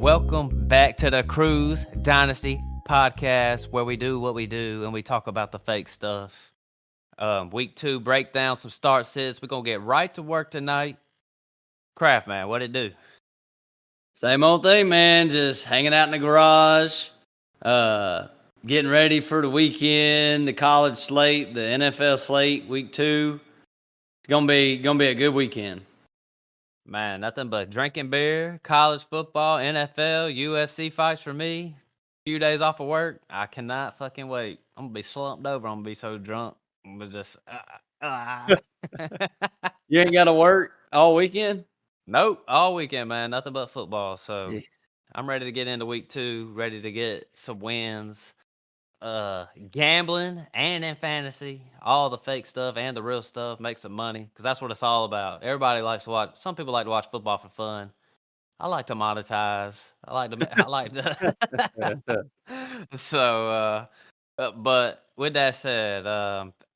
Welcome back to the Cruise Dynasty podcast, where we do what we do and we talk about the fake stuff. Week 2 breakdown, some start sits. We're gonna get right to work tonight. Craft man, what it do? Same old thing, man. Just hanging out in the garage, getting ready for the weekend, the college slate, the NFL slate, week 2. It's gonna be a good weekend. Man, nothing but drinking beer, college football, NFL, UFC fights for me. Few days off of work. I cannot fucking wait. I'm gonna be slumped over. I'm gonna be so drunk. I'm gonna just You ain't got to work all weekend? Nope, all weekend, man. Nothing but football. So I'm ready to get into week 2, ready to get some wins. Gambling and in fantasy, all the fake stuff and the real stuff, make some money, because that's what it's all about. Everybody likes to watch. Some people like to watch football for fun. I like to monetize. I like to. So, but with that said,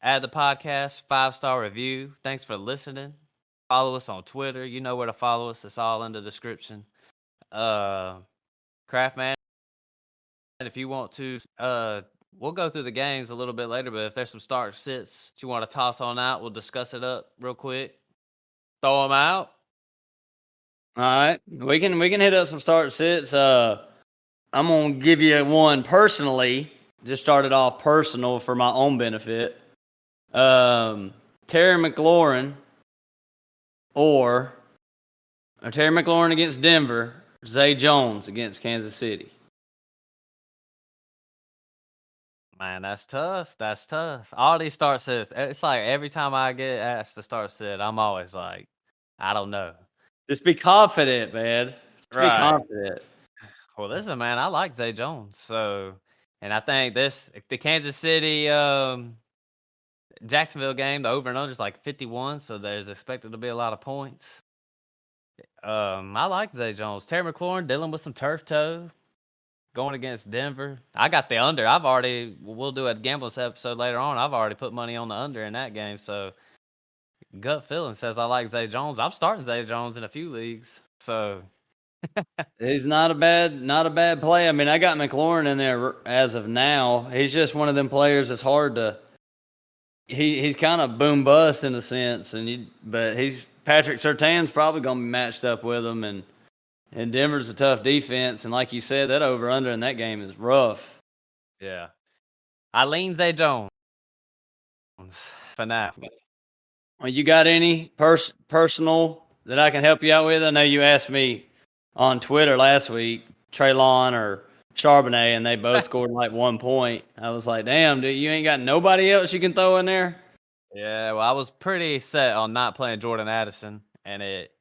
add the podcast 5-star review. Thanks for listening. Follow us on Twitter. You know where to follow us. It's all in the description. Craftman, if you want to, we'll go through the games a little bit later, but if there's some start sits that you want to toss on out, we'll discuss it up real quick. Throw them out. All right, we can hit up some start sits. I'm gonna give you one personally. Just started off personal for my own benefit. Terry McLaurin or Terry McLaurin against Denver, Zay Jones against Kansas City. Man, that's tough. That's tough. All these start sits, it's like every time I get asked to start sit, I'm always like, I don't know. Just be confident, man. Be Right. confident. Well, listen, man, I like Zay Jones. So, and I think the Kansas City Jacksonville game, the over and under is like 51, so there's expected to be a lot of points. I like Zay Jones. Terry McLaurin dealing with some turf toe, going against Denver. I got the under. We'll do a gambling episode later on. I've already put money on the under in that game, so gut feeling says I like Zay Jones. I'm starting Zay Jones in a few leagues, so he's not a bad play. I mean, I got McLaurin in there as of now. He's just one of them players that's hard to. He's kind of boom bust in a sense, but Patrick Surtain's probably going to be matched up with him, and Denver's a tough defense, and like you said, that over under in that game is rough. Yeah, I lean Zay Jones for now. Well, you got any personal that I can help you out with? I know you asked me on Twitter last week, Treylon or Charbonnet, and they both scored like 1 point. I was like, damn, dude, you ain't got nobody else you can throw in there? Yeah, well, I was pretty set on not playing Jordan Addison, and it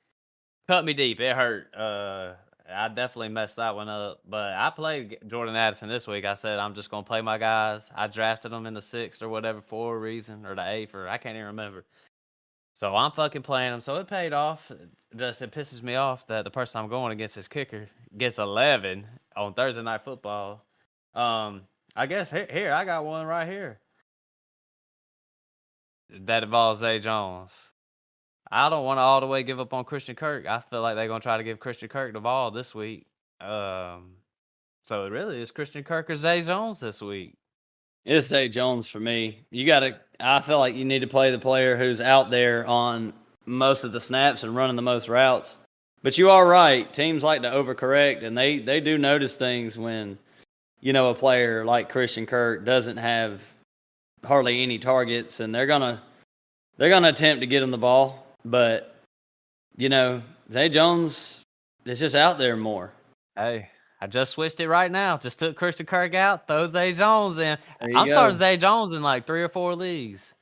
cut me deep. It hurt. I definitely messed that one up, but I played Jordan Addison this week. I said I'm just going to play my guys. I drafted them in the 6th or whatever for a reason, or the 8th, or I can't even remember. So I'm fucking playing them. So it paid off. It pisses me off that the person I'm going against, his kicker, gets 11 on Thursday Night Football. I guess here I got one right here that involves Zay Jones. I don't want to all the way give up on Christian Kirk. I feel like they're going to try to give Christian Kirk the ball this week. So it really is Christian Kirk or Zay Jones this week. It's Zay Jones for me. I feel like you need to play the player who's out there on most of the snaps and running the most routes. But you are right. Teams like to overcorrect, and they do notice things when, a player like Christian Kirk doesn't have hardly any targets, and they're gonna attempt to get him the ball. But, Zay Jones is just out there more. Hey, I just switched it right now. Just took Christian Kirk out, throw Zay Jones in. I'm go. starting Zay Jones in like 3 or 4 leagues.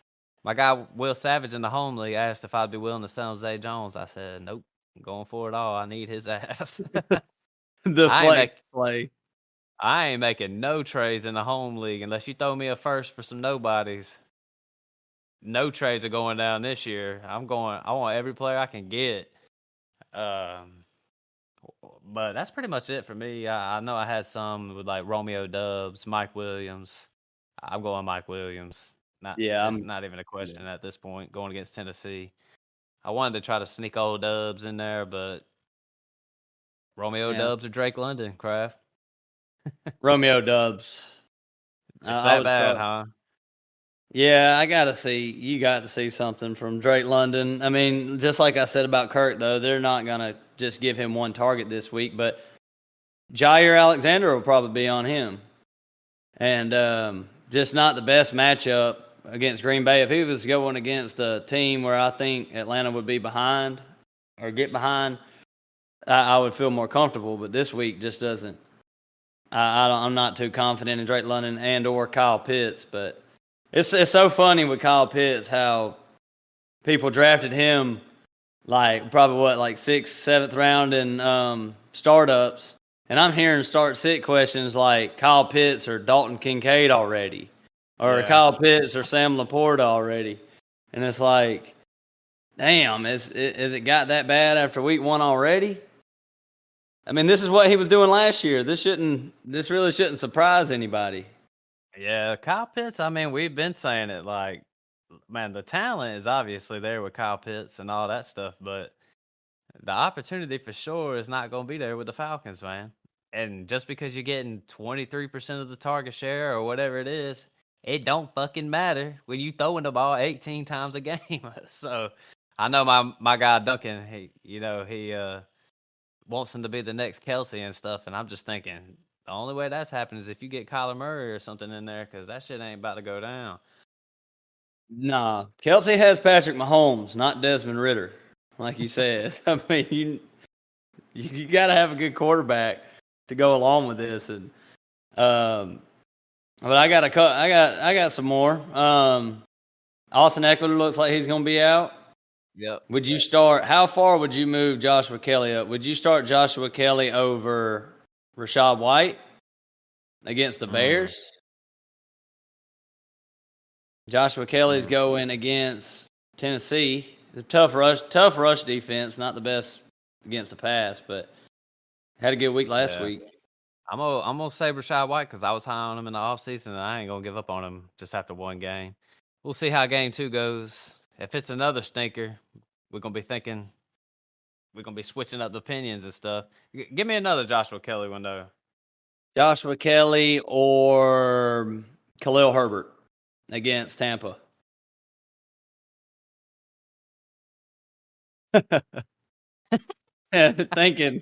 My guy Will Savage in the home league asked if I'd be willing to sell Zay Jones. I said, nope, I'm going for it all. I need his ass. Flex play. I ain't making no trades in the home league unless you throw me a first for some nobodies. No trades are going down this year. I want every player I can get. But that's pretty much it for me. I know I had some with like Romeo Dubs, Mike Williams. I'm going Mike Williams. Not Yeah, It's not even a question at this point. Going against Tennessee, I wanted to try to sneak old Dubs in there, but Romeo yeah. Dubs or Drake London, Kraft. Romeo Dubs. It's I that would bad, start. huh? Yeah, I gotta see. You got to see something from Drake London. I mean, just like I said about Kirk, though, they're not gonna just give him one target this week. But Jair Alexander will probably be on him, and just not the best matchup against Green Bay. If he was going against a team where I think Atlanta would be behind or get behind, I would feel more comfortable. But this week just doesn't. I'm not too confident in Drake London and or Kyle Pitts, but it's so funny with Kyle Pitts how people drafted him like probably like 6th, 7th round in startups, and I'm hearing start sit questions like Kyle Pitts or Dalton Kincaid already, or Yeah. Kyle Pitts or Sam Laporta already, and it's like, damn, is it got that bad after week 1 already? I mean, this is what he was doing last year. This really shouldn't surprise anybody. Yeah, Kyle Pitts, I mean, we've been saying it like, man, the talent is obviously there with Kyle Pitts and all that stuff, but the opportunity for sure is not going to be there with the Falcons, man. And just because you're getting 23% of the target share or whatever it is, it don't fucking matter when you throwing the ball 18 times a game. So I know my guy Duncan, he wants him to be the next Kelsey and stuff, and I'm just thinking the only way that's happening is if you get Kyler Murray or something in there, because that shit ain't about to go down. Nah, Kelsey has Patrick Mahomes, not Desmond Ritter, like you said. I mean, you got to have a good quarterback to go along with this, and but I got some more. Austin Eckler looks like he's going to be out. Yep. Would you start? How far would you move Joshua Kelly up? Would you start Joshua Kelly over Rashad White against the Mm, Bears? Joshua Kelly's going against Tennessee. It's a tough rush defense. Not the best against the pass, but had a good week last yeah. week. I'm gonna say Rashad White because I was high on him in the offseason, and I ain't gonna give up on him just after one game. We'll see how game 2 goes. If it's another stinker, we're gonna be thinking we're gonna be switching up the opinions and stuff. Give me another Joshua Kelly one though. Joshua Kelly or Khalil Herbert against Tampa. Thinking.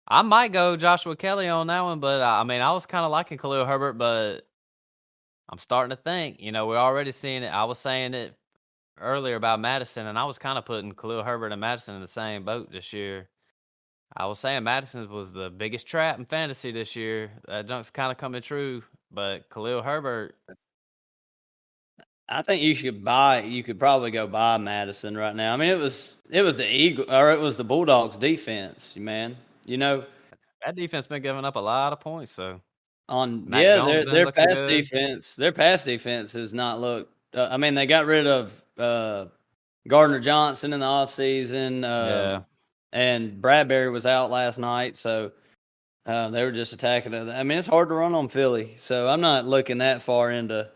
I might go Joshua Kelly on that one, but I mean I was kind of liking Khalil Herbert, but I'm starting to think. We're already seeing it. I was saying it earlier about Madison, and I was kind of putting Khalil Herbert and Madison in the same boat this year. I was saying Madison was the biggest trap in fantasy this year. That junk's kind of coming true, but Khalil Herbert, I think you could probably go buy Madison right now. I mean, it was the Eagle or it was the Bulldogs defense, man. You know, that defense been giving up a lot of points. So on Mac yeah, Jones been their looking pass good. defense, has not looked. I mean, they got rid of Gardner Johnson in the offseason, Yeah, and Bradbury was out last night, so they were just attacking it. I mean, it's hard to run on Philly, so I'm not looking that far into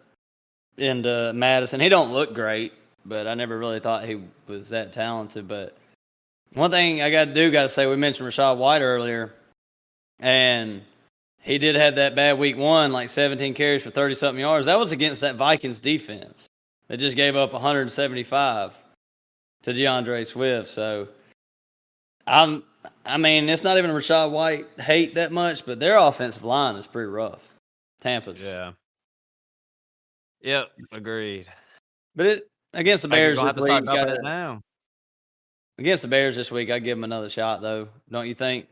Madison. He don't look great, but I never really thought he was that talented. But one thing I got to say, we mentioned Rashad White earlier, and he did have that bad week 1, like 17 carries for 30-something yards. That was against that Vikings defense. They just gave up 175 to DeAndre Swift. So I mean, it's not even Rashad White hate that much, but their offensive line is pretty rough. Tampa's. yeah, yep, agreed. But against the I think you're Bears gonna this have to start week, dropping it down. against the Bears this week, I'd give them another shot, though. Don't you think?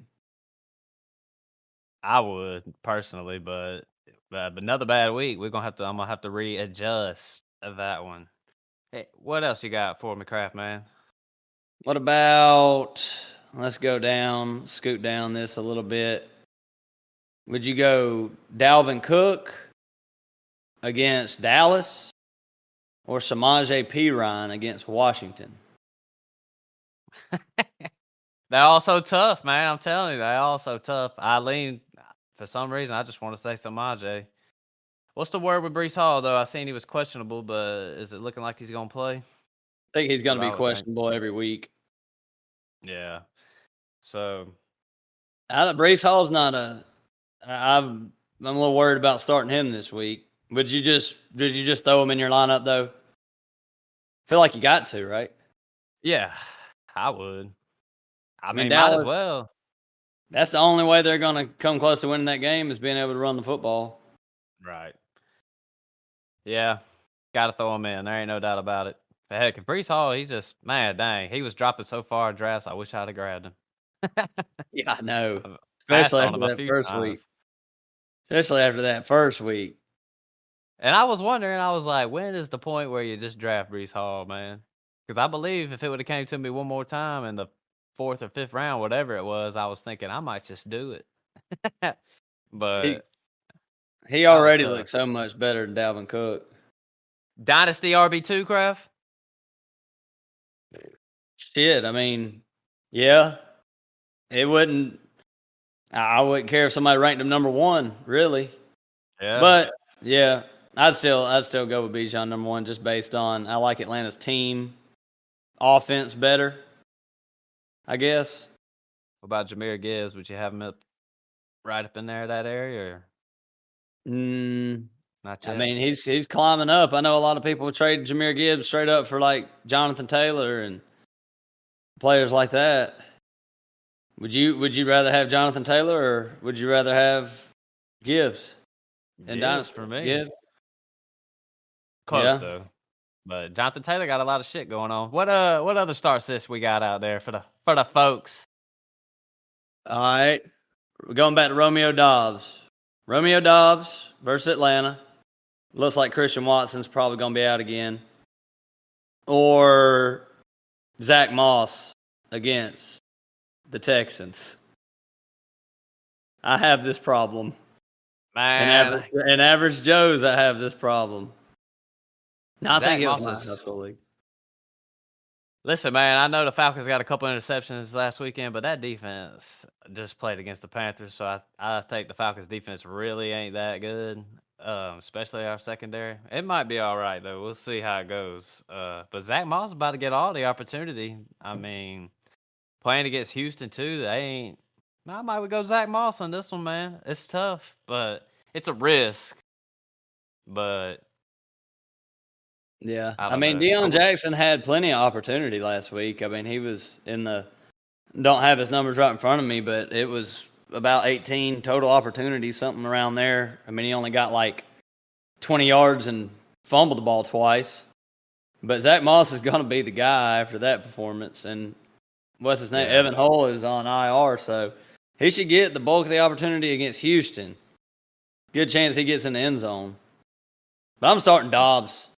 I would personally, but another bad week. I'm gonna have to readjust that one. Hey, what else you got for me, Kraft man? What about, let's go down, scoot down this a little bit. Would you go Dalvin Cook against Dallas or Samaje Perine against Washington? They're all so tough, man. I'm telling you, they're all so tough. I lean for some reason. I just want to say Samaje. What's the word with Brees Hall though? I seen he was questionable, but is it looking like he's gonna play? I think he's That's going what to I be would think. questionable every week. Yeah. So Brees Hall's not a. I'm a little worried about starting him this week. Did you just throw him in your lineup though? Feel like you got to, right? yeah, I would. I I mean, mean, might as Dallas. well. That's the only way they're going to come close to winning that game is being able to run the football. Right. Yeah. Got to throw him in. There ain't no doubt about it. But heck, if Brees Hall, he's just man, dang, he was dropping so far in drafts. I wish I'd have grabbed him. Yeah, I know. I've passed Especially on after him a that few first week. times. Especially after that first week. And I was wondering, I was like, when is the point where you just draft Brees Hall, man? Because I believe if it would have came to me one more time in the 4th or 5th round, whatever it was, I was thinking I might just do it. He But he that was already tough. looks so much better than Dalvin Cook. Dynasty RB2, Craft? Shit, I mean, yeah, it wouldn't. I wouldn't care if somebody ranked him number one, really. Yeah. But yeah, I'd still go with Bijan number one just based on I like Atlanta's team offense better, I guess. What about Jahmyr Gibbs? Would you have him up right up in there, that area, or Mm, not I yet? mean, he's climbing up. I know a lot of people would trade Jahmyr Gibbs straight up for like Jonathan Taylor and players like that. Would you rather have Jonathan Taylor or would you rather have Gibbs and Gibbs Dynasty? for me. Gibbs, Close, yeah. though. But Jonathan Taylor got a lot of shit going on. What other start sits we got out there for the folks? All right, we're going back to Romeo Dobbs. Romeo Dobbs versus Atlanta. Looks like Christian Watson's probably going to be out again. Or Zach Moss against the Texans. I have this problem. Man, And average Joe's, I have this problem. No, I Zach think it was Moss my is. household league. Listen, man, I know the Falcons got a couple interceptions last weekend, but that defense just played against the Panthers, so I think the Falcons defense really ain't that good, especially our secondary. It might be all right though. We'll see how it goes. But Zach Moss is about to get all the opportunity. I mean, playing against Houston too, they ain't. I might would go Zach Moss on this one, man. It's tough, but it's a risk. But Yeah. I I don't mean, know. Deion Jackson had plenty of opportunity last week. I mean, he was in the, don't have his numbers right in front of me, but it was about 18 total opportunities, something around there. I mean, he only got like 20 yards and fumbled the ball twice. But Zach Moss is going to be the guy after that performance. And what's his name? Yeah. Evan Hull is on IR, so he should get the bulk of the opportunity against Houston. Good chance he gets in the end zone. But I'm starting Dobbs.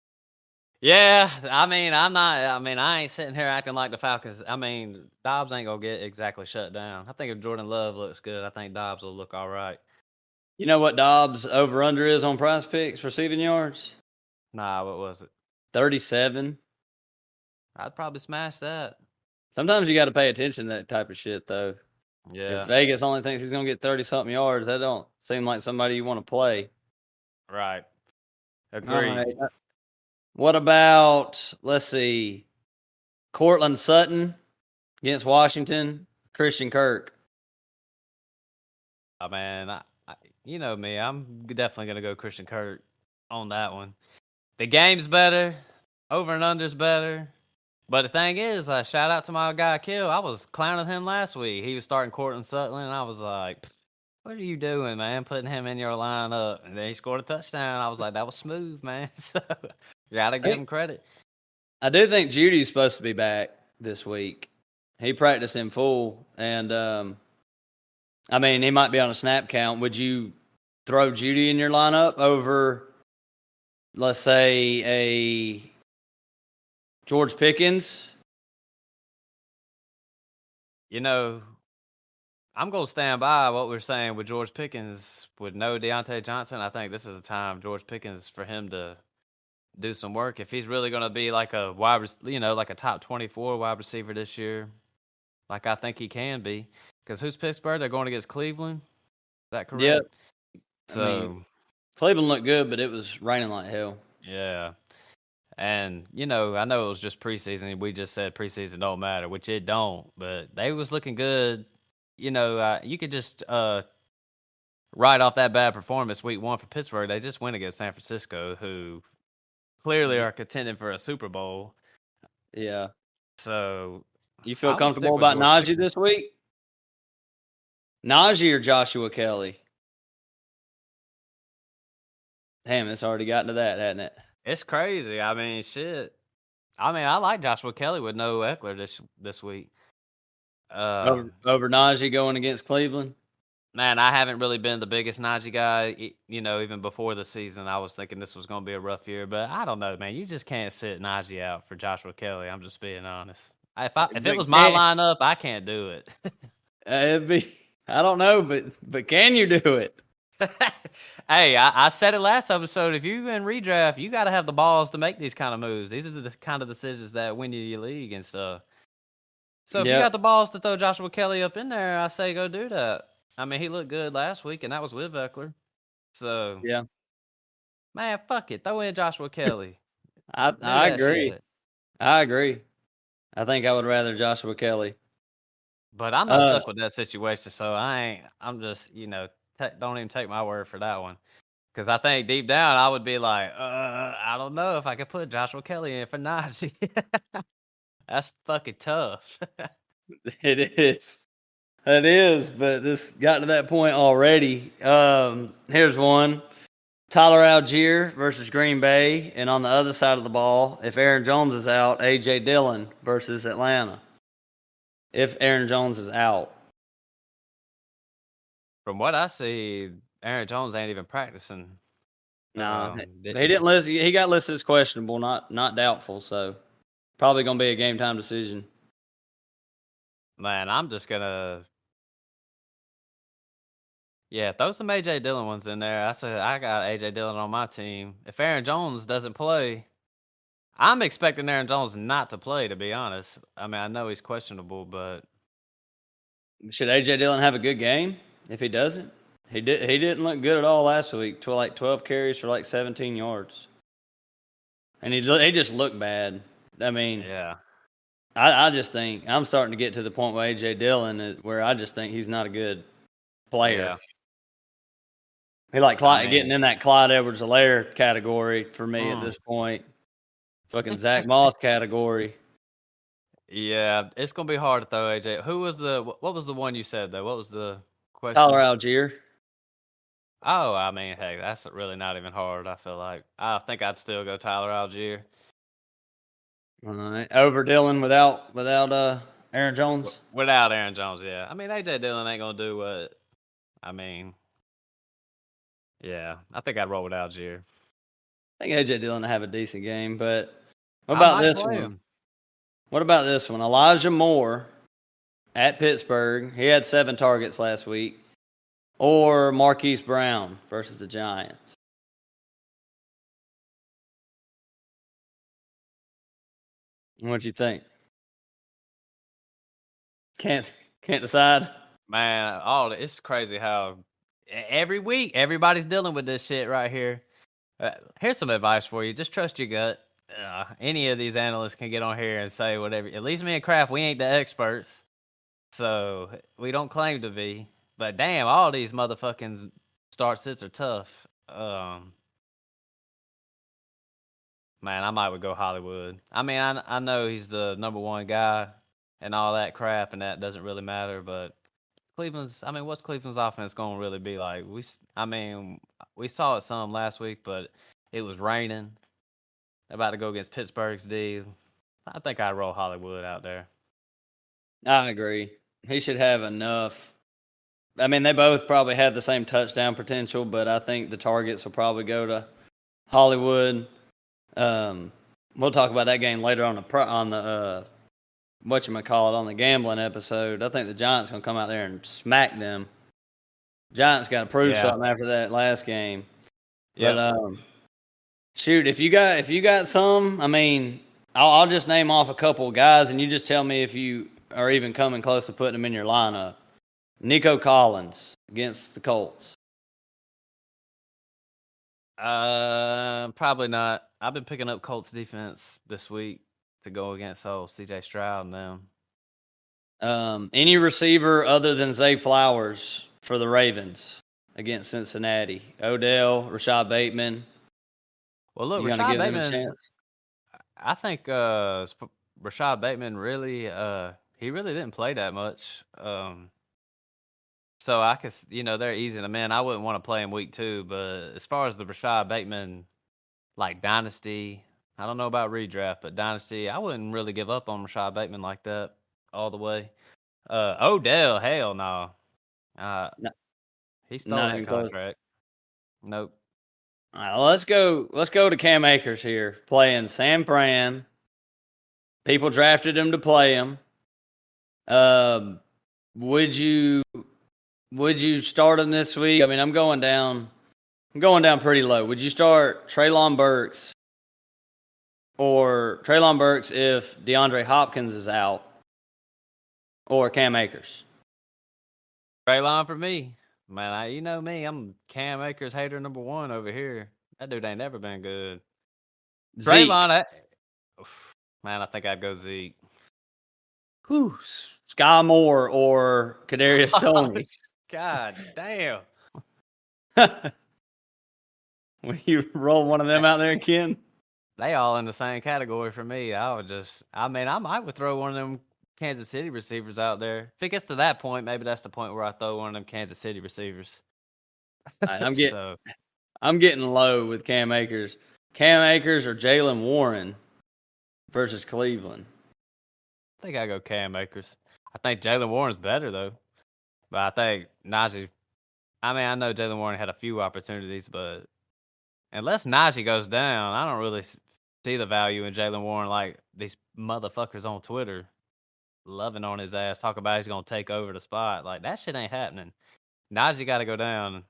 Yeah, I mean, I'm not. I mean, I ain't sitting here acting like the Falcons. I mean, Dobbs ain't gonna get exactly shut down. I think if Jordan Love looks good, I think Dobbs will look all right. You know what Dobbs over under is on Prize Picks receiving yards? Nah, what was it? 37. I'd probably smash that. Sometimes you got to pay attention to that type of shit, though. If Yeah, Vegas only thinks he's going to get 30 something yards, that don't seem like somebody you want to play. right. All Agreed. right. What about, let's see, Cortland Sutton against Washington, Christian Kirk? Oh man, you know me. I'm definitely gonna go Christian Kirk on that one. The game's better. Over and under's better. But the thing is, shout out to my guy Kill. I was clowning him last week. He was starting Cortland Sutton, and I was like, "What are you doing, man? Putting him in your lineup?" And then he scored a touchdown. I was like, "That was smooth, man." So gotta give him credit. I do think Judy's supposed to be back this week. He practiced in full, and I mean, he might be on a snap count. Would you throw Judy in your lineup over, let's say, a George Pickens? You know, I'm gonna stand by what we're saying with George Pickens with no Deontay Johnson. I think this is a time George Pickens for him to do some work if he's really gonna be like a like a top 24 wide receiver this year. like I think he can be. Because who's Pittsburgh? They're going against Cleveland. Is that Yep. correct? I mean, So Cleveland looked good, but it was raining like hell. yeah. And I know it was just preseason. We just said preseason don't matter, which it don't. But they was looking good. You could just write off that bad performance week 1 for Pittsburgh. They just went against San Francisco, who clearly are contending for a Super Bowl. Yeah. So You feel I would stick comfortable with about George Najee Pickens. this week? Najee or Joshua Kelly? Damn, it's already gotten to that, hasn't it? It's crazy. I mean, shit. I mean, I like Joshua Kelly with no Eckler this week. Over Najee going against Cleveland? Man, I haven't really been the biggest Najee guy. Even before the season, I was thinking this was going to be a rough year, but I don't know, man. You just can't sit Najee out for Joshua Kelly. I'm just being honest. If it But was my can lineup, I can't do it. it'd be I don't know, but can you do it? Hey, I said it last episode. If you in redraft, you got to have the balls to make these kind of moves. These are the kind of decisions that win you your league and stuff. So if you Yep. got the balls to throw Joshua Kelly up in there, I say go do that. I mean, he looked good last week, and that was with Eckler. So, Yeah. man, fuck it. Throw in Joshua Kelly. Do I that agree. shit. I agree. I think I would rather Joshua Kelly. But I'm not Uh stuck with that situation, so I'm just, don't even take my word for that one. Because I think deep down, I would be like, I don't know if I could put Joshua Kelly in for Najee. That's fucking tough. it is. It is, but this got to that point already. Here's one. Tyler Algier versus Green Bay, and on the other side of the ball, if Aaron Jones is out, AJ Dillon versus Atlanta. If Aaron Jones is out. From what I see, Aaron Jones ain't even practicing. Nah, he Did, didn't list. He got listed as questionable, not doubtful. So probably gonna be a game time decision. man, I'm just gonna throw some AJ Dillon ones in there. I said I got AJ Dillon on my team. If Aaron Jones doesn't play, I'm expecting Aaron Jones not to play. To be honest, I mean I know he's questionable, but Should AJ Dillon have a good game? If he doesn't, he did. He didn't look good at all last week. To like 12 carries for like 17 yards, and he just looked bad. I mean, yeah, I just think I'm starting to get to the point with AJ Dillon where I just think he's not a good player. yeah. He like I getting mean, in that Clyde Edwards-Helaire category for me at mm, this point. Fucking Zach Moss category. yeah, it's gonna be hard to throw AJ. Who was what was the one you said though? What was the Tyler question? Algier. Oh, I mean, hey, that's really not even hard. I feel like I think I'd still go Tyler Algier. All right. Over Dillon without Aaron Jones. Without Aaron Jones, yeah. I mean, AJ Dillon ain't gonna do what. I mean, yeah, I think I'd roll with Algier. I think AJ Dillon will have a decent game, but what I about might this play one? him. What about this one? Elijah Moore at Pittsburgh. He had 7 targets last week. Or Marquise Brown versus the Giants. What you think? Can't decide. Man, it's crazy how every week everybody's dealing with this shit right here. Here's some advice for you: just trust your gut. Any of these analysts can get on here and say whatever. At least me and Kraft, we ain't the experts, so we don't claim to be. But damn, all these motherfucking start sits are tough. Man, I might would go Hollywood. I mean, I know he's the number one guy and all that crap, and that doesn't really matter. But what's Cleveland's offense going to really be like? We saw it some last week, but it was raining. About to go against Pittsburgh's D. I think I'd roll Hollywood out there. I agree. He should have enough. I mean, they both probably have the same touchdown potential, but I think the targets will probably go to Hollywood. We'll talk about that game later on the whatchamacallit on the gambling episode. I think the Giants gonna come out there and smack them. Giants got to prove Yeah. something after that last game. Yeah. But shoot, if you got some, I mean, I'll just name off a couple of guys, and you just tell me if you or even coming close to putting him in your lineup. Nico Collins against the Colts. Probably not. I've been picking up Colts defense this week to go against CJ Stroud and them. Any receiver other than Zay Flowers for the Ravens against Cincinnati? Odell, Rashad Bateman. Well, look, You gonna Rashad give them a Bateman. chance? I think Rashad Bateman really he really didn't play that much. So I could, they're easy to man. I wouldn't want to play him week 2, but as far as the Rashad Bateman like dynasty, I don't know about redraft, but dynasty, I wouldn't really give up on Rashad Bateman like that all the way. Odell, hell no. No, He stole not that even close. contract. Nope. All right, let's go. Let's go to Cam Akers here playing San Fran. People drafted him to play him. Would you start him this week? I mean, I'm going down pretty low. Would you start Treylon Burks if DeAndre Hopkins is out, or Cam Akers? Treylon for me. Man, you know me. I'm Cam Akers hater number 1 over here. That dude ain't never been good. Zeke. Treylon, man, I think I'd go Zeke. Whew. Sky Moore or Kadarius Toney. God damn. Will you roll one of them out there, Ken? They all in the same category for me. I might would throw one of them Kansas City receivers out there. If it gets to that point, maybe that's the point where I throw one of them Kansas City receivers. I'm getting low with Cam Akers. Cam Akers or Jalen Warren versus Cleveland. I think I go Cam Akers. I think Jalen Warren's better though. But I think Najee. I know Jalen Warren had a few opportunities, but unless Najee goes down, I don't really see the value in Jalen Warren like these motherfuckers on Twitter loving on his ass, talk about he's gonna take over the spot. Like that shit ain't happening. Najee got to go down.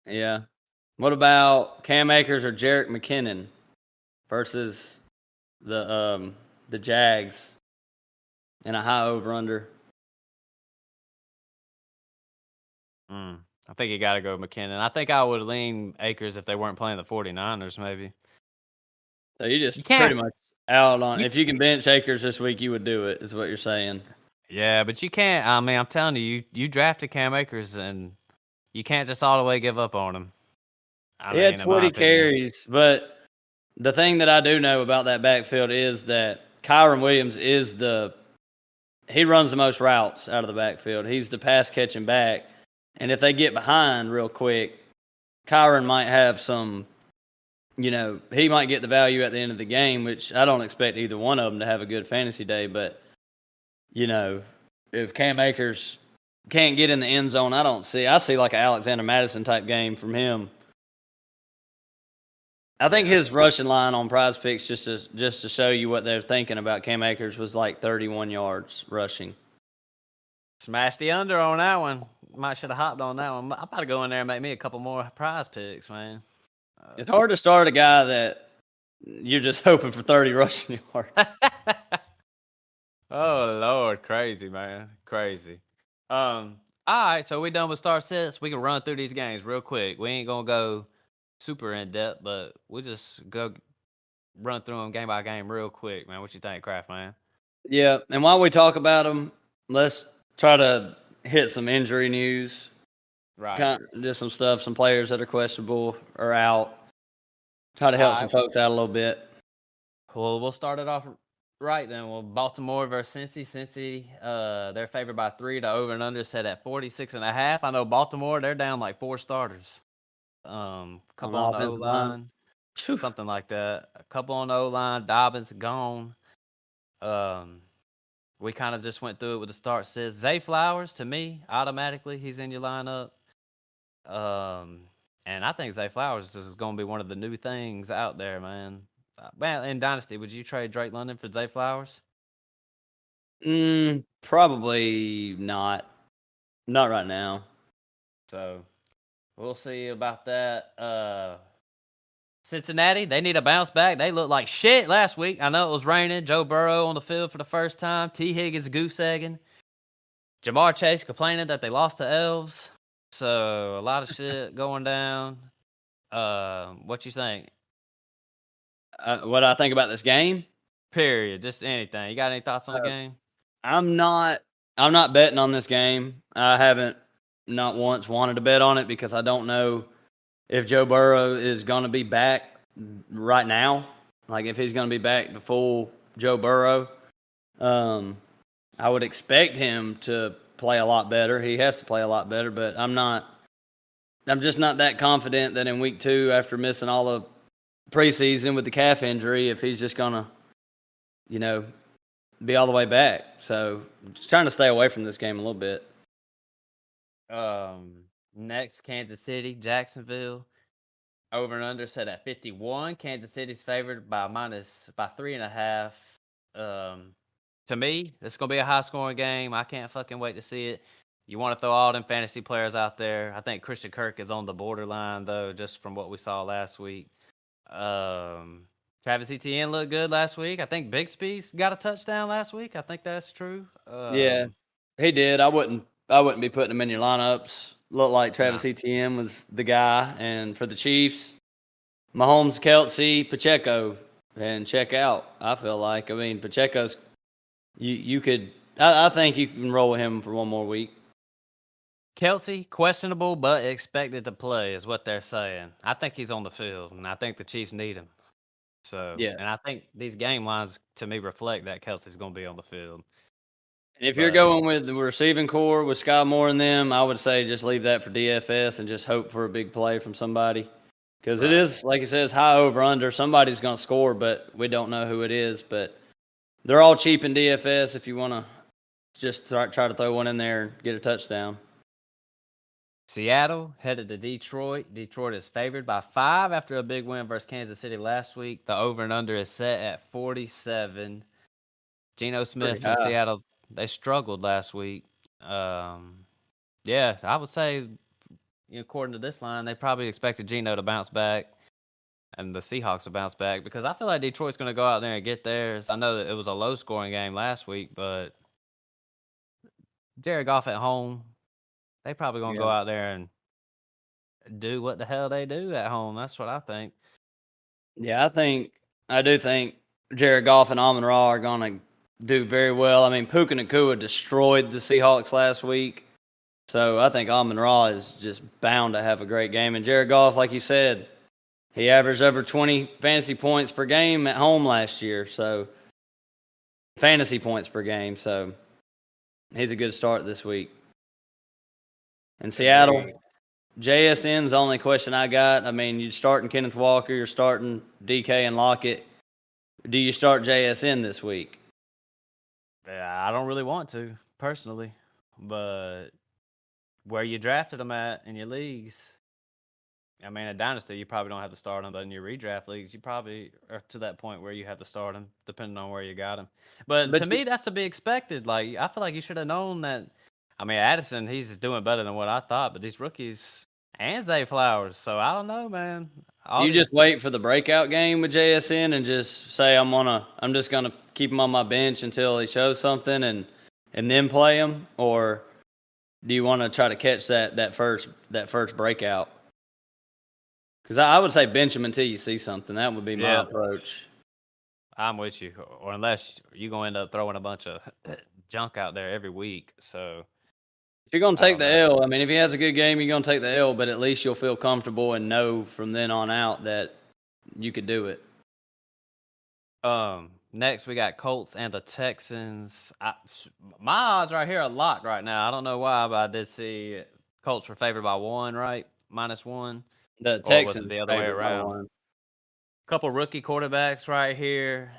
Yeah. What about Cam Akers or Jerick McKinnon versus the Jags in a high over under? I think you got to go McKinnon. I think I would lean Akers if they weren't playing the 49ers, maybe. So you pretty much out on if you can bench Akers this week, you would do it, is what you're saying. Yeah, but you can't. I mean, I'm telling you drafted Cam Akers, and you can't just all the way give up on him. He had 20 carries, but the thing that I do know about that backfield is that Kyron Williams he runs the most routes out of the backfield. He's the pass catching back. And if they get behind real quick, Kyron might have some, he might get the value at the end of the game, which I don't expect either one of them to have a good fantasy day. But, if Cam Akers can't get in the end zone, I see like an Alexander Madison type game from him. I think his rushing line on Prize Picks, just to show you what they're thinking about Cam Akers, was like 31 yards rushing. Smashed the under on that one. Might should have hopped on that one. I'm about to go in there and make me a couple more Prize Picks, man. It's hard to start a guy that you're just hoping for 30 rushing yards. Oh Lord, crazy man, crazy. All right, so we done with start sets. We can run through these games real quick. We ain't gonna go super in depth, but we just go run through them game by game real quick, man. What you think, Kraft, man? Yeah, and while we talk about them, let's try to hit some injury news. Right. Just some stuff, some players that are questionable or out. Try to help some folks out a little bit. Well, we'll start it off right then. Well, Baltimore versus Cincy. Cincy, they're favored by 3. The over and under set at 46.5. I know Baltimore, they're down like 4 starters. Couple on the O-line. Something like that. A couple on the O-line. Dobbins gone. We kind of just went through it with the start. Says Zay Flowers, to me, automatically, he's in your lineup. And I think Zay Flowers is going to be one of the new things out there, man. Man, in Dynasty, would you trade Drake London for Zay Flowers? Probably not. Not right now. So, we'll see about that. Cincinnati, they need a bounce back. They looked like shit last week. I know it was raining. Joe Burrow on the field for the first time. T. Higgins goose egging. Jamar Chase complaining that they lost to Elves. So a lot of shit going down. What you think? What I think about this game? Period. Just anything. You got any thoughts on the Uh, game? I'm not. I'm not betting on this game. I haven't not once wanted to bet on it because I don't know if Joe Burrow is going to be back right now. Like if he's going to be back to full Joe Burrow, um, I would expect him to play a lot better. He has to play a lot better, but I'm not. I'm just not that confident that in week 2, after missing all the preseason with the calf injury, if he's just going to, you know, be all the way back. So just trying to stay away from this game a little bit. Next, Kansas City, Jacksonville. Over and under set at 51. Kansas City's favored by 3.5. To me, it's gonna be a high scoring game. I can't fucking wait to see it. You want to throw all them fantasy players out there. I think Christian Kirk is on the borderline though, just from what we saw last week. Travis Etienne looked good last week. I think Bixby's got a touchdown last week. I think that's true. Yeah, he did. I wouldn't. be putting him in your lineups. Looked like Nah. Travis Etienne was the guy, and for the Chiefs, Mahomes, Kelsey, Pacheco, and check out. I feel like. I mean, Pacheco's. You could. I think you can roll with him for one more week. Kelsey, questionable but expected to play is what they're saying. I think he's on the field, and I think the Chiefs need him. So, Yeah. and I think these game lines to me reflect that Kelsey's going to be on the field. And if you're But going with the receiving core with Sky Moore and them, I would say just leave that for DFS and just hope for a big play from somebody. Because it Right. is, like it says, high over under. Somebody's going to score, but we don't know who it is. But they're all cheap in DFS if you want to just try to throw one in there and get a touchdown. Seattle headed to Detroit. Detroit is favored by 5 after a big win versus Kansas City last week. The over and under is set at 47. Geno Pretty Smith and high. Seattle, they struggled last week. Yeah, I would say, according to this line, they probably expected Geno to bounce back and the Seahawks to bounce back because I feel like Detroit's going to go out there and get theirs. I know that it was a low-scoring game last week, but Jared Goff at home, they probably going to Yeah. go out there and do what the hell they do at home. That's what I think. Yeah, I do think Jared Goff and Amon Ra are going to do very well. I mean, Puka Nacua destroyed the Seahawks last week. So I think Amon Ra is just bound to have a great game. And Jared Goff, like you said, he averaged over 20 fantasy points per game at home last year. So fantasy points per game. So he's a good start this week. And Seattle, Agreed. JSN's the only question I got. I mean, you're starting Kenneth Walker, you're starting DK and Lockett. Do you start JSN this week? Yeah, I don't really want to, personally. But where you drafted them at in your leagues, I mean, at Dynasty, you probably don't have to start them, but in your redraft leagues, you probably are to that point where you have to start them, depending on where you got them. But to But me, that's to be expected. Like, I feel like you should have known that. I mean, Addison, he's doing better than what I thought, but these rookies and Zay Flowers. So I don't know, man. do All you these, just wait for the breakout game with JSN and just say I'm just gonna keep him on my bench until he shows something and then play him, or do you want to try to catch that first breakout? Because I would say bench him until you see something. That would be my yeah, approach. I'm with you. Or unless you're going to end up throwing a bunch of junk out there every week. So If you're gonna I take don't the know. L, I mean, if he has a good game, you're gonna take the L. But at least you'll feel comfortable and know from then on out that you could do it. Next we got Colts and the Texans. My odds right here are locked right now. I don't know why, but I did see Colts were favored by 1, right? -1, The or was it the Texans other way favored by around? one. Couple rookie quarterbacks right here.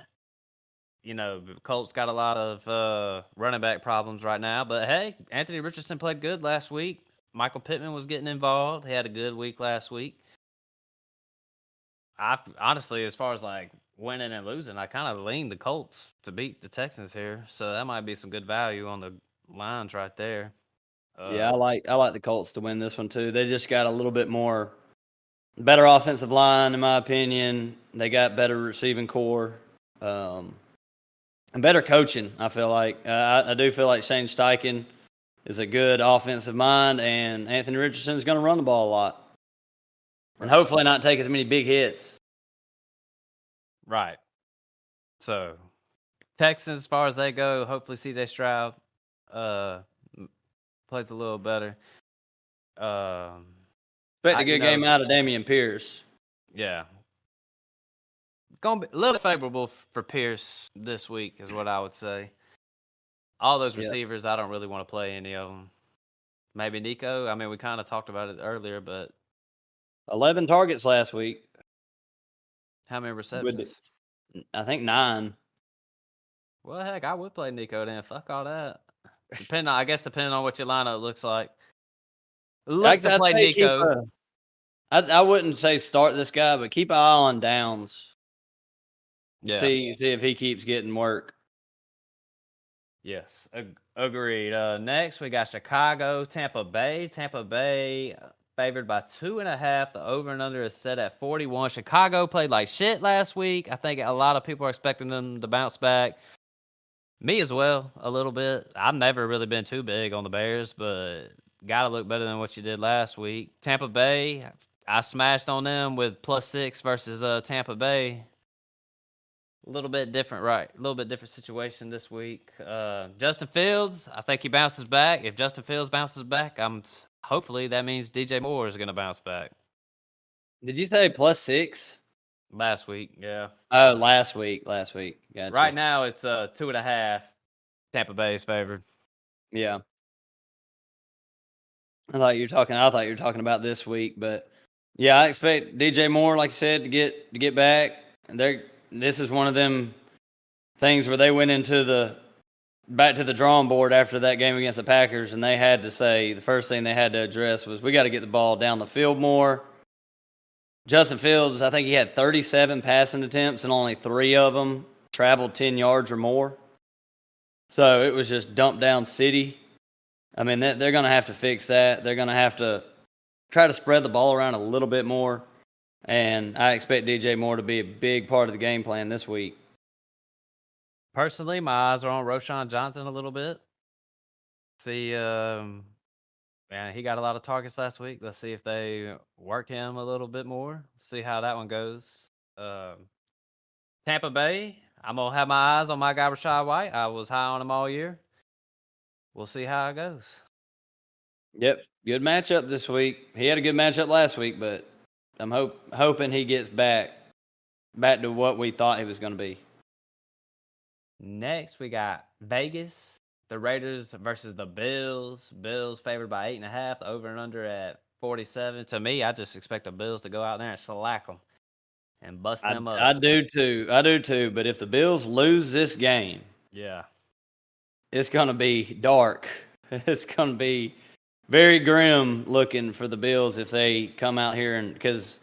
Colts got a lot of running back problems right now, but hey, Anthony Richardson played good last week. Michael Pittman was getting involved. He had a good week last week. I honestly, as far as like winning and losing, I kind of lean the Colts to beat the Texans here, so that might be some good value on the lines right there. Yeah, I like the Colts to win this one too. They just got a little bit more Better offensive line, in my opinion. They got better receiving core. And better coaching, I feel like. I do feel like Shane Steichen is a good offensive mind, and Anthony Richardson is going to run the ball a lot. And hopefully not take as many big hits. Right. So, Texans, as far as they go, hopefully C.J. Stroud plays a little better. Expect a good game out of Dameon Pierce. Yeah. Going to be a little favorable for Pierce this week is what I would say. All those receivers, I don't really want to play any of them. Maybe Nico. I mean, we kind of talked about it earlier, but 11 targets last week. How many receptions? I think 9. Well, heck, I would play Nico then. Fuck all that. Depending on what your lineup looks like. Look to play Nico. I wouldn't say start this guy, but keep an eye on Downs. Yeah. See if he keeps getting work. Yes, agreed. Next, we got Chicago, Tampa Bay. Tampa Bay favored by 2.5. The over and under is set at 41. Chicago played like shit last week. I think a lot of people are expecting them to bounce back. Me as well, a little bit. I've never really been too big on the Bears, but got to look better than what you did last week. Tampa Bay, I smashed on them with +6 versus Tampa Bay. A little bit different, right? A little bit different situation this week. Justin Fields, I think he bounces back. If Justin Fields bounces back, hopefully that means DJ Moore is going to bounce back. Did you say +6? Last week, yeah. Oh, last week. Gotcha. Right now it's 2.5. Tampa Bay's favored. Yeah. I thought you were talking about this week, but yeah, I expect DJ Moore, like you said, to get back. This is one of them things where they went back to the drawing board after that game against the Packers, and they had to say the first thing they had to address was we got to get the ball down the field more. Justin Fields, I think he had 37 passing attempts, and only 3 of them traveled 10 yards or more. So it was just dump down city. I mean, they're going to have to fix that. They're going to have to try to spread the ball around a little bit more. And I expect DJ Moore to be a big part of the game plan this week. Personally, my eyes are on Roschon Johnson a little bit. See, man, he got a lot of targets last week. Let's see if they work him a little bit more. See how that one goes. Tampa Bay, I'm going to have my eyes on my guy, Rachaad White. I was high on him all year. We'll see how it goes. Yep, good matchup this week. He had a good matchup last week, but I'm hoping he gets back to what we thought he was going to be. Next, we got Vegas, the Raiders versus the Bills. Bills favored by 8.5, over and under at 47. To me, I just expect the Bills to go out there and shellac them and bust them up. I do too. But if the Bills lose this game, yeah, it's going to be dark. It's going to be very grim looking for the Bills if they come out here because,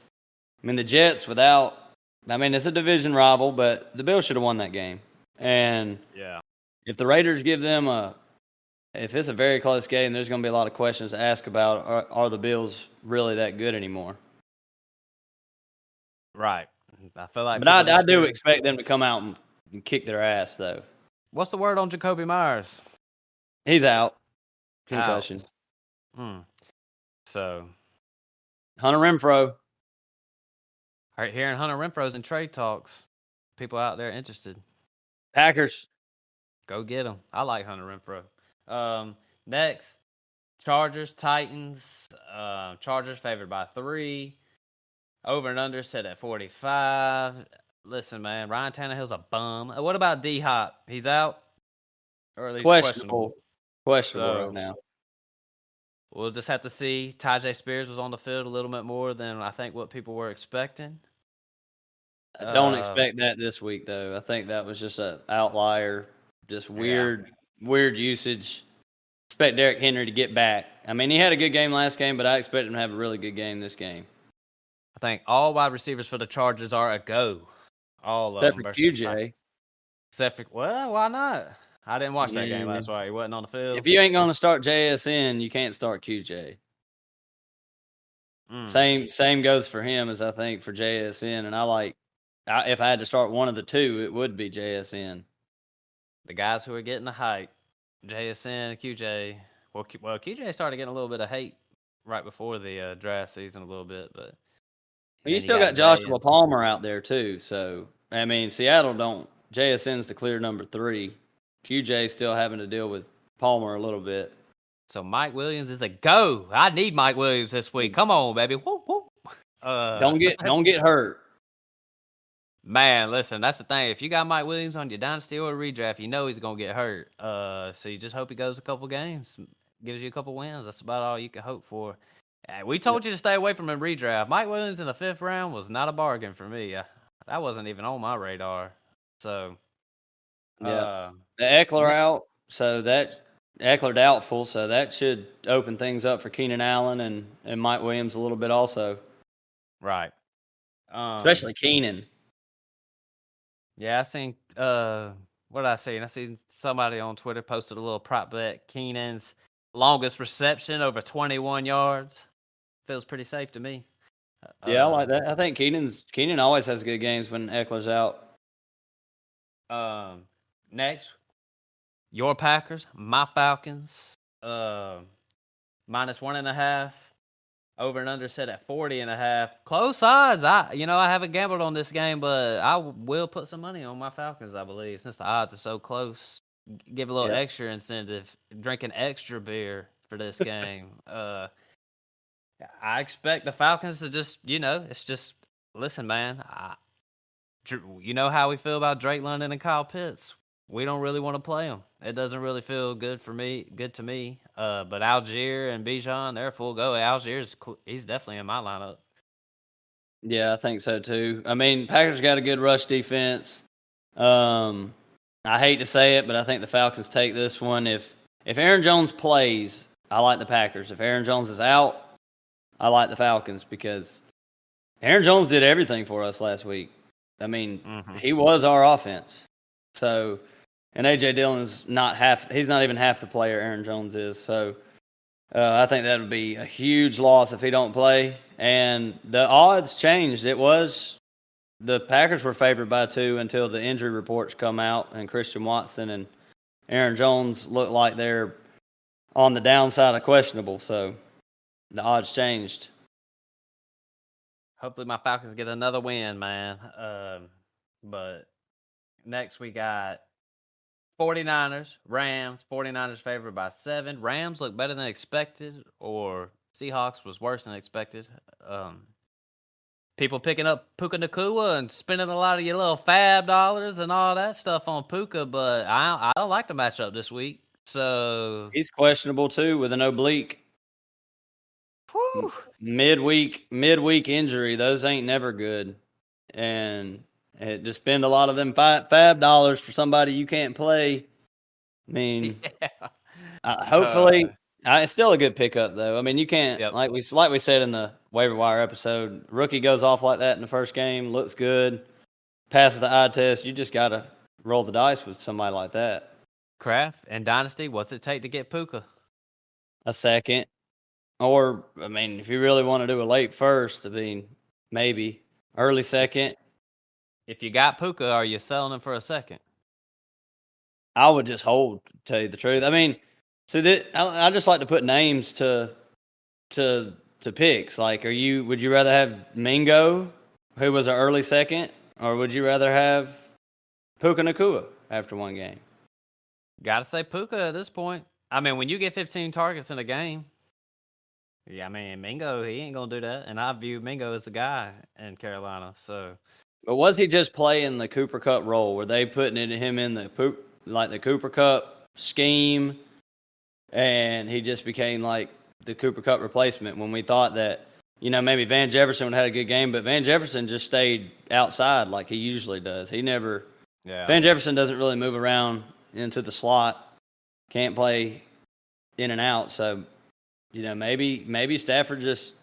I mean, the Jets it's a division rival, but the Bills should have won that game. And yeah, if the Raiders give them if it's a very close game, there's going to be a lot of questions to ask about. Are the Bills really that good anymore? Right. I feel like, but I do expect them to come out and kick their ass, though. What's the word on Jacoby Myers? He's out. Concussion. So, Hunter Renfrow. All right, hearing Hunter Renfro's in trade talks. People out there interested. Packers. Go get him. I like Hunter Renfrow. Next, Chargers, Titans. Chargers favored by 3. Over and under set at 45. Listen, man, Ryan Tannehill's a bum. What about D-Hop? He's out? Or at least questionable. Questionable right now. We'll just have to see. Tajay Spears was on the field a little bit more than I think what people were expecting. I don't expect that this week, though. I think that was just an outlier, just weird usage. Expect Derrick Henry to get back. I mean, he had a good game last game, but I expect him to have a really good game this game. I think all wide receivers for the Chargers are a go. All of them. Except for QJ. Well, why not? I didn't watch that game last week. He wasn't on the field. If you ain't going to start JSN, you can't start QJ. Same goes for him as I think for JSN. And if I had to start one of the two, it would be JSN. The guys who are getting the hype, JSN, QJ. Well, QJ started getting a little bit of hate right before the draft season, a little bit, but and You then you still got got Jay Joshua and Palmer out there too. So I mean, Seattle don't. JSN's the clear number 3. QJ still having to deal with Palmer a little bit. so Mike Williams is a go. I need Mike Williams this week. Come on, baby. Whoop, whoop. Don't get hurt. Man, listen, that's the thing. If you got Mike Williams on your dynasty or redraft, you know he's gonna get hurt. So you just hope he goes a couple games, gives you a couple wins. That's about all you can hope for. We told you to stay away from a redraft. Mike Williams in the 5th round was not a bargain for me. That wasn't even on my radar. So, Yeah, the Eckler out, so that Eckler doubtful, so that should open things up for Keenan Allen and Mike Williams a little bit also. Right. Especially Keenan. Yeah, I seen what did I see? I seen somebody on Twitter posted a little prop bet. Keenan's longest reception over 21 yards. Feels pretty safe to me. Yeah, I like that. I think Keenan always has good games when Eckler's out. Next, your Packers, my Falcons. -1.5. Over and under set at 40.5. Close odds. I haven't gambled on this game, but I will put some money on my Falcons, I believe, since the odds are so close. Give a little extra incentive. Drinking extra beer for this game. I expect the Falcons to just, it's just, listen, man. You know how we feel about Drake London and Kyle Pitts. We don't really want to play them. It doesn't really feel good to me. But Algier and Bijan, they're full go. He's definitely in my lineup. Yeah, I think so too. I mean, Packers got a good rush defense. I hate to say it, but I think the Falcons take this one. If Aaron Jones plays, I like the Packers. If Aaron Jones is out, I like the Falcons because Aaron Jones did everything for us last week. I mean, he was our offense. So, and A.J. Dillon's he's not even half the player Aaron Jones is. So, I think that would be a huge loss if he don't play. And the odds changed. The Packers were favored by 2 until the injury reports come out, and Christian Watson and Aaron Jones look like they're on the downside of questionable. So, the odds changed. Hopefully my Falcons get another win, man. But next we got 49ers, Rams. 49ers favored by 7. Rams look better than expected, or Seahawks was worse than expected. People picking up Puka Nacua and spending a lot of your little fab dollars and all that stuff on Puka, but I don't like the matchup this week. So he's questionable too with an oblique. Whew. Midweek injury, those ain't never good. And to spend a lot of them fab dollars for somebody you can't play. I mean, hopefully, it's still a good pickup though. I mean, you can't like we said in the waiver wire episode. Rookie goes off like that in the first game, looks good, passes the eye test. You just gotta roll the dice with somebody like that. Kraft and Dynasty, what's it take to get Puka? A second. Or, I mean, if you really want to do a late first, I mean, maybe. Early second. If you got Puka, are you selling him for a second? I would just hold, to tell you the truth. I mean, I just like to put names to picks. Like, would you rather have Mingo, who was an early second, or would you rather have Puka Nacua after one game? Gotta say Puka at this point. I mean, when you get 15 targets in a game, yeah, I mean, Mingo, he ain't going to do that. And I view Mingo as the guy in Carolina. So, but was he just playing the Cooper Cup role? Were they putting him in the Cooper Cup scheme, and he just became like the Cooper Cup replacement when we thought that, maybe Van Jefferson would have had a good game, but Van Jefferson just stayed outside like he usually does. Van Jefferson doesn't really move around into the slot, can't play in and out, so maybe Stafford just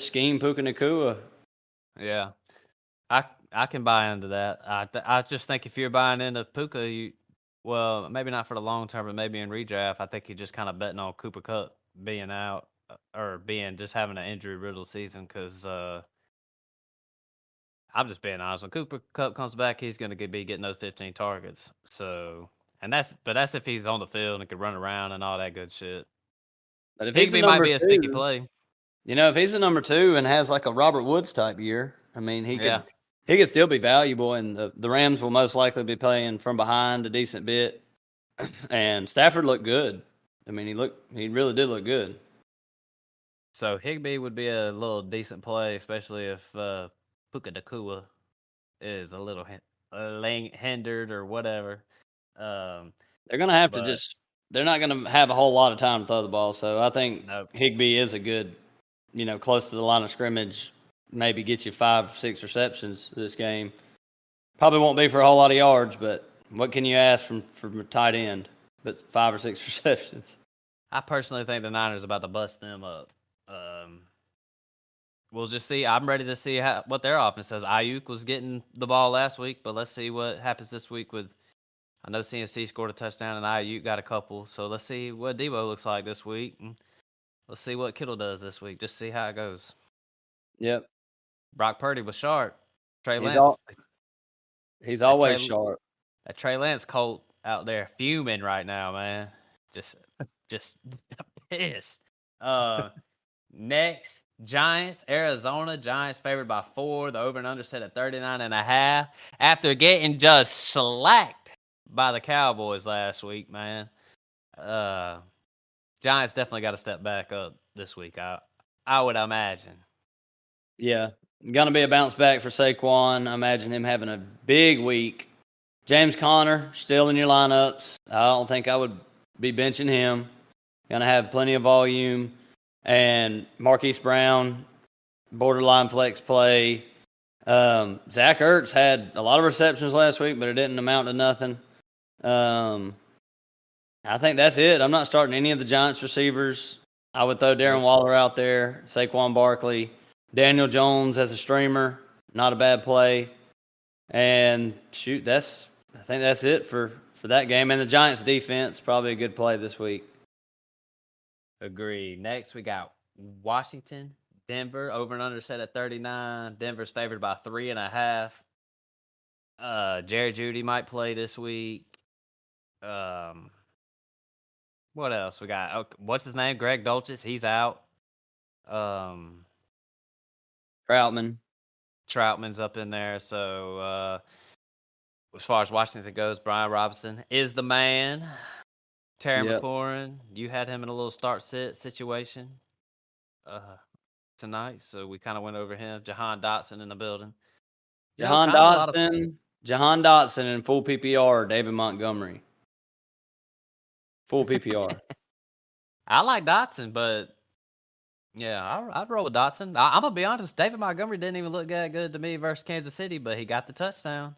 scheme Puka Nacua. Yeah, I can buy into that. I just think if you're buying into Puka, maybe not for the long term, but maybe in redraft, I think you're just kind of betting on Cooper Kupp being out. or being just having an injury riddled season because I'm just being honest. When Cooper Cup comes back, he's going to be getting those 15 targets. So, that's if he's on the field and can run around and all that good shit. But if he's a Higbee might number be a sneaky two, play. if he's a number two and has like a Robert Woods type year, I mean, Yeah. he could still be valuable, and the Rams will most likely be playing from behind a decent bit. And Stafford looked good. I mean, he really did look good. So Higbee would be a little decent play, especially if Puka Nakua is a little hindered or whatever. They're gonna have to But they're not gonna have a whole lot of time to throw the ball. So I think nope. Higbee is a good, close to the line of scrimmage, maybe get you 5, 6 receptions this game. Probably won't be for a whole lot of yards, but what can you ask from a tight end? But 5 or 6 receptions. I personally think the Niners are about to bust them up. We'll just see. I'm ready to see what their offense says. Ayuk was getting the ball last week, but let's see what happens this week with. I know CMC scored a touchdown and Ayuk got a couple, so let's see what Debo looks like this week. And let's see what Kittle does this week. Just see how it goes. Yep. Brock Purdy was sharp. Trey He's Lance. he's always sharp. That Trey Lance Colt out there fuming right now, man. Just pissed. Next, Giants, Arizona. Giants favored by 4. The over and under set at 39.5. After getting just slacked by the Cowboys last week, man. Giants definitely got to step back up this week. I would imagine. Yeah. Gonna be a bounce back for Saquon. I imagine him having a big week. James Conner still in your lineups. I don't think I would be benching him. Gonna have plenty of volume. And Marquise Brown, borderline flex play. Zach Ertz had a lot of receptions last week, but it didn't amount to nothing. I think that's it. I'm not starting any of the Giants receivers. I would throw Darren Waller out there, Saquon Barkley, Daniel Jones as a streamer, not a bad play. And shoot, I think that's it for that game. And the Giants defense, probably a good play this week. Agreed. Next, we got Washington, Denver, over and under set at 39. Denver's favored by 3.5. Jerry Jeudy might play this week. What else we got? Oh, what's his name? Greg Dulcich. He's out. Troutman's up in there. So as far as Washington goes, Brian Robinson is the man. Terry McLaurin, you had him in a little start-sit situation tonight, so we kind of went over him. Jahan Dotson in the building. Jahan Dotson in full PPR, David Montgomery. Full PPR. I like Dotson, but yeah, I'd roll with Dotson. I'm going to be honest, David Montgomery didn't even look that good to me versus Kansas City, but he got the touchdown.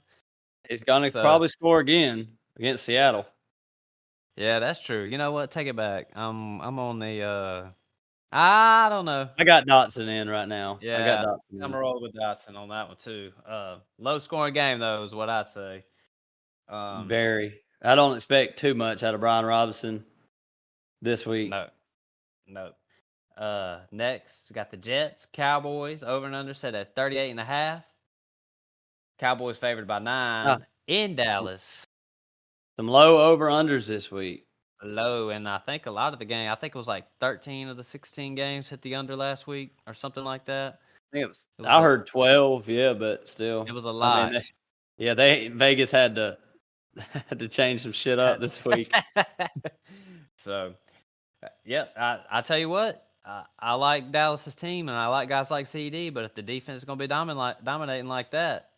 He's going to probably score again against Seattle. Yeah, that's true. You know what? Take it back. I'm on the I don't know. I got Dotson in right now. Yeah, I got Dotson I'm going to roll with Dotson on that one too. Low scoring game though is what I say. Very. I don't expect too much out of Brian Robinson this week. No. Next, we got the Jets, Cowboys, over and under set at 38.5. Cowboys favored by 9 in Dallas. Some low over-unders this week. Low, and I think a lot of the game, I think it was like 13 of the 16 games hit the under last week or something like that. I think I heard 12, yeah, but still. It was a lot. I mean, Vegas had to change some shit up this week. So, yeah, I tell you what, I like Dallas's team, and I like guys like CD, but if the defense is going to be dominating like that,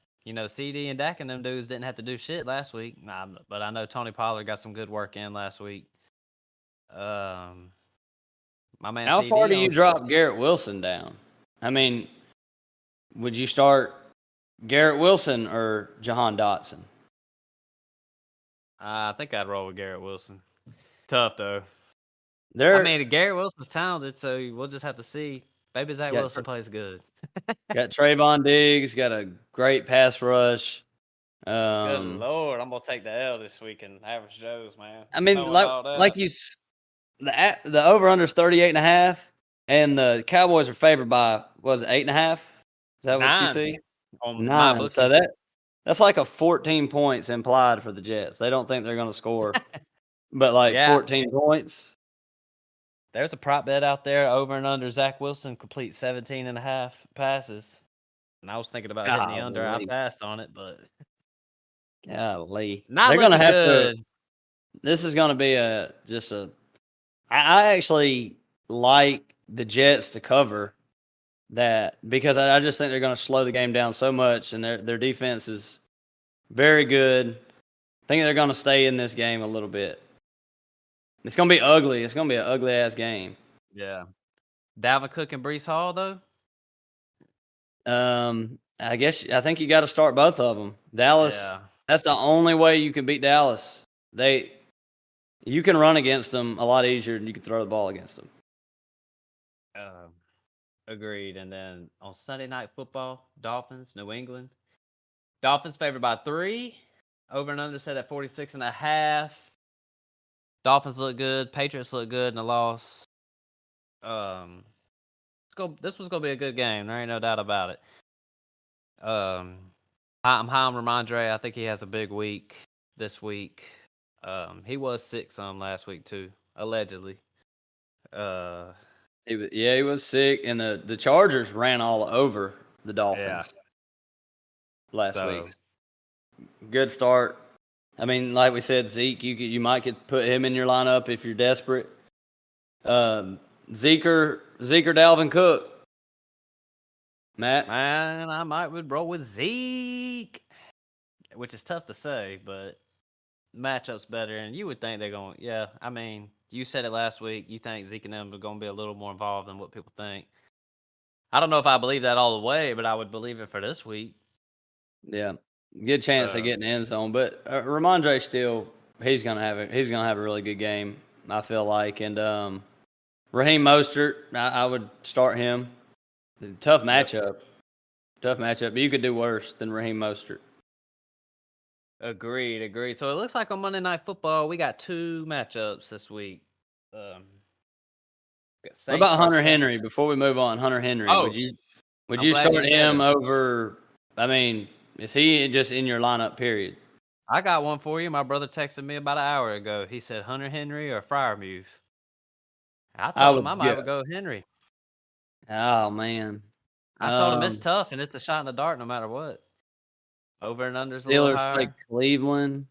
CD and Dak and them dudes didn't have to do shit last week. But I know Tony Pollard got some good work in last week. My man. How CD far do you drop Garrett Wilson down? I mean, would you start Garrett Wilson or Jahan Dotson? I think I'd roll with Garrett Wilson. Tough though. Garrett Wilson's talented, so we'll just have to see. Maybe Zach Wilson plays good. Got Trayvon Diggs, got a great pass rush. Good Lord, I'm gonna take the L this week in Average Joe's, man. I mean, the over under is 38.5. And the Cowboys are favored by, what was it, 8.5? Is that what you 9 see? on my 9. So bookie. that's like a 14 points implied for the Jets. They don't think they're going to score, but like Yeah. 14 points. There's a prop bet out there over and under Zach Wilson complete 17 and a half passes. And I was thinking about hitting the under. I Golly. passed on it, but Golly. not They're going to looking have to. good. This is going to be I actually like the Jets to cover that because I just think they're going to slow the game down so much, and their defense is very good. I think they're going to stay in this game a little bit. It's going to be ugly. It's going to be an ugly ass game. Yeah. Dalvin Cook and Brees Hall, though? I think you got to start both of them. Dallas. Yeah. That's the only way you can beat Dallas. You can run against them a lot easier than you can throw the ball against them. Agreed. And then on Sunday Night Football, Dolphins, New England. Dolphins favored by 3. Over and under set at 46 and a half. Dolphins look good. Patriots look good in the loss. This was gonna be a good game. There ain't no doubt about it. I'm high on Ramondre. I think he has a big week this week. He was sick some last week too, allegedly. He was sick, and the Chargers ran all over the Dolphins last week. Good start. I mean, like we said, Zeke, you might could put him in your lineup if you're desperate. Zeke or Dalvin Cook. Matt? Man, I would roll with Zeke, which is tough to say, but matchup's better, and you would think they're going. Yeah, I mean, you said it last week. You think Zeke and them are going to be a little more involved than what people think. I don't know if I believe that all the way, but I would believe it for this week. Yeah, good chance they get in the end zone. But Ramondre still, he's gonna have a really good game. I feel like, and Raheem Mostert, I would start him. Tough matchup, but you could do worse than Raheem Mostert. Agreed. So it looks like on Monday Night Football we got 2 matchups this week. What about Hunter Henry? Before we move on, Hunter Henry, would you start him over? I mean, is he just in your lineup? Period. I got one for you. My brother texted me about an hour ago. He said Hunter Henry or Freiermuth. I told him I might go Henry. Oh man, I told him it's tough and it's a shot in the dark no matter what. Over and under's a little Steelers higher. play Cleveland.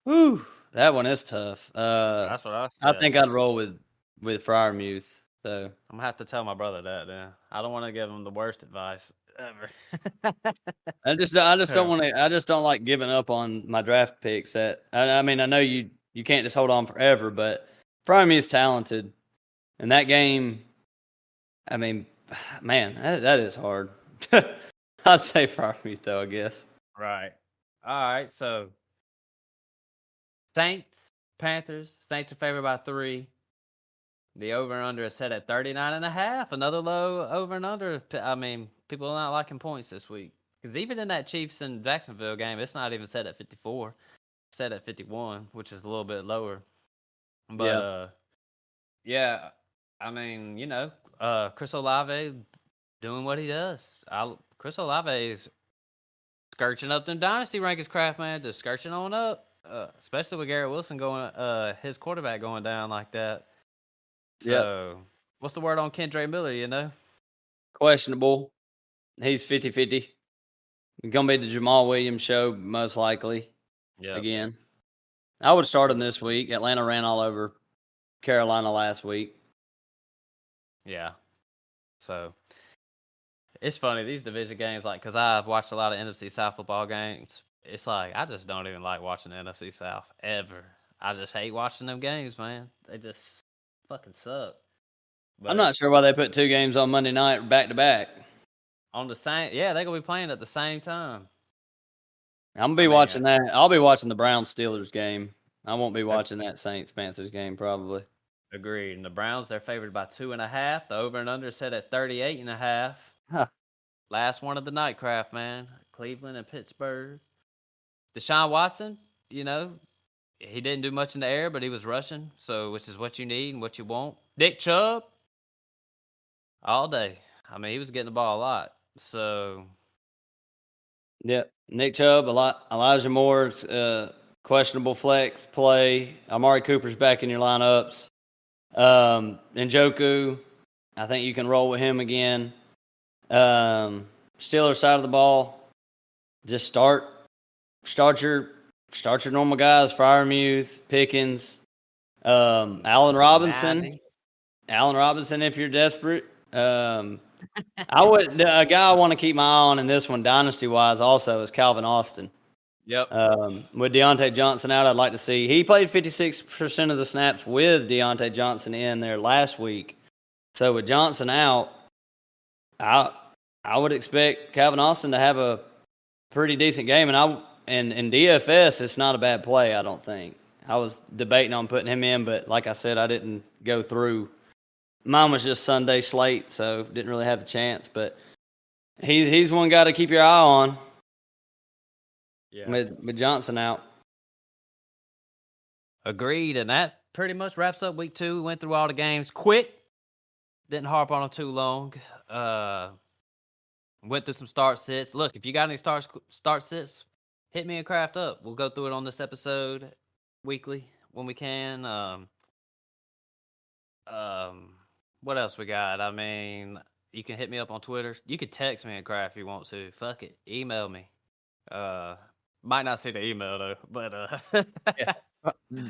Whew, that one is tough. That's what I said. I think I'd roll with Freiermuth. So I'm gonna have to tell my brother that. Then I don't want to give him the worst advice ever. I just don't want to. I just don't like giving up on my draft picks. I mean, I know you can't just hold on forever, but Freiermuth's talented, and that game. I mean, man, that is hard. I'd say Freiermuth though. I guess. Right. All right. So Saints, Panthers. Saints are favored by 3. The over and under is set at 39.5. Another low over and under. I mean, people are not liking points this week. Because even in that Chiefs and Jacksonville game, it's not even set at 54. It's set at 51, which is a little bit lower. But, yeah, I mean, Chris Olave doing what he does. Chris Olave is skirting up them dynasty rankings, Kraft, man. Just skirting on up. Especially with Garrett Wilson his quarterback going down like that. So, what's the word on Kendre Miller, Questionable. He's 50-50. Going to be the Jamal Williams show, most likely. Yeah. Again. I would start him this week. Atlanta ran all over Carolina last week. Yeah. So, it's funny. These division games, because I've watched a lot of NFC South football games, it's like, I just don't even like watching the NFC South, ever. I just hate watching them games, man. They just fucking suck. But I'm not sure why they put 2 games on Monday night back to back. On the same, yeah, they're gonna be playing at the same time. I'm gonna be watching that. I'll be watching the Browns Steelers game. I won't be watching that Saints Panthers game probably. Agreed. And the Browns, they're favored by 2.5. The over and under is set at 38.5. Huh. Last one of the night, Kraft, man. Cleveland and Pittsburgh. Deshaun Watson, he didn't do much in the air, but he was rushing, so which is what you need and what you want. Nick Chubb, all day. I mean, he was getting the ball a lot. So Yep. Nick Chubb, Elijah Moore, questionable flex play. Amari Cooper's back in your lineups. Njoku, I think you can roll with him again. Steelers side of the ball, just start your normal guys. Freiermuth, Pickens, Allen Robinson. Najee. Allen Robinson, if you're desperate. A guy I want to keep my eye on in this one, dynasty wise, also is Calvin Austin. Yep. With Deontay Johnson out, I'd like to see. He played 56% of the snaps with Deontay Johnson in there last week. So with Johnson out, I would expect Calvin Austin to have a pretty decent game. And in DFS, it's not a bad play, I don't think. I was debating on putting him in, but like I said, I didn't go through. Mine was just Sunday slate, so didn't really have the chance. But he's one guy to keep your eye on. Yeah. With Johnson out. Agreed. And that pretty much wraps up week 2. We went through all the games quick. Didn't harp on them too long. Went through some start sits. Look, if you got any start sits, hit me and Craft up. We'll go through it on this episode weekly when we can. What else we got? I mean, you can hit me up on Twitter. You could text me and Craft if you want to. Fuck it. Email me. Might not see the email though, but Yeah,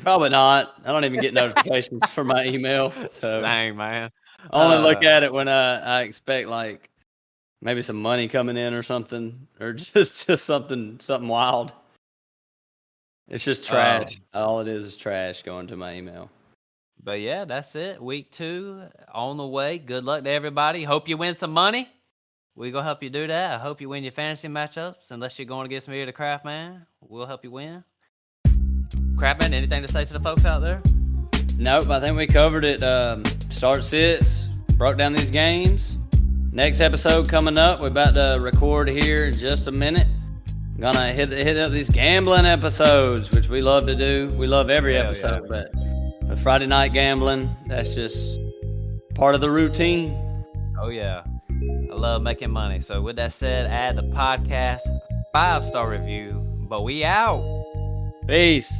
probably not. I don't even get notifications for my email. So dang, man. I only look at it when I expect like maybe some money coming in or something, or just something wild. It's just trash. All it is trash going to my email. But yeah, that's it. Week 2 on the way. Good luck to everybody. Hope you win some money. We're going to help you do that. I hope you win your fantasy matchups. Unless you're going against me or the Craft Man, we'll help you win. Craft Man, anything to say to the folks out there? Nope, I think we covered it. Start sits, broke down these games. Next episode coming up. We're about to record here in just a minute. Gonna hit up these gambling episodes, which we love to do. We love every episode, but Friday night gambling, that's just part of the routine. Oh, yeah. I love making money. So with that said, add the podcast 5-star review. But we out. Peace.